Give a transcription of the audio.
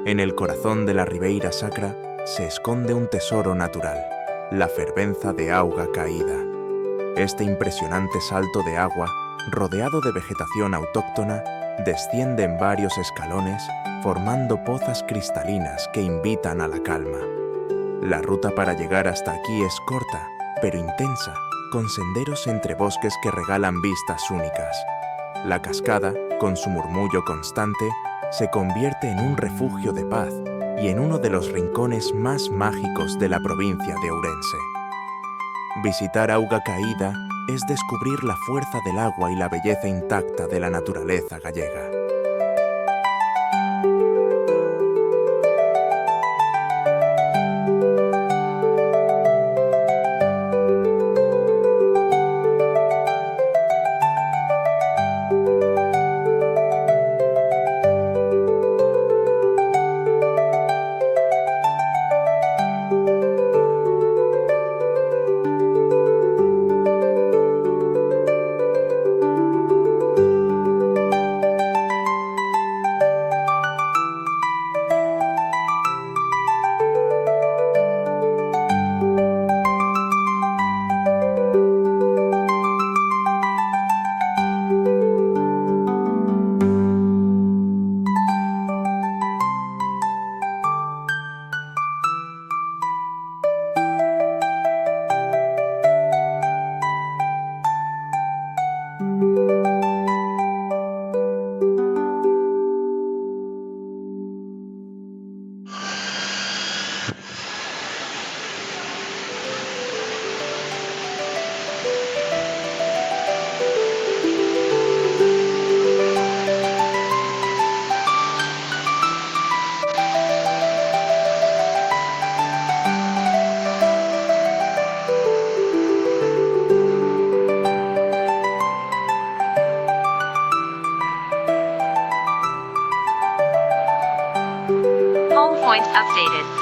En el corazón de la Ribeira Sacra se esconde un tesoro natural, la Fervenza de Auga Caída. Este impresionante salto de agua, rodeado de vegetación autóctona, desciende en varios escalones, formando pozas cristalinas que invitan a la calma. La ruta para llegar hasta aquí es corta, pero intensa, con senderos entre bosques que regalan vistas únicas. La cascada, con su murmullo constante, se convierte en un refugio de paz y en uno de los rincones más mágicos de la provincia de Ourense. Visitar Auga Caída es descubrir la fuerza del agua y la belleza intacta de la naturaleza gallega. Home point updated.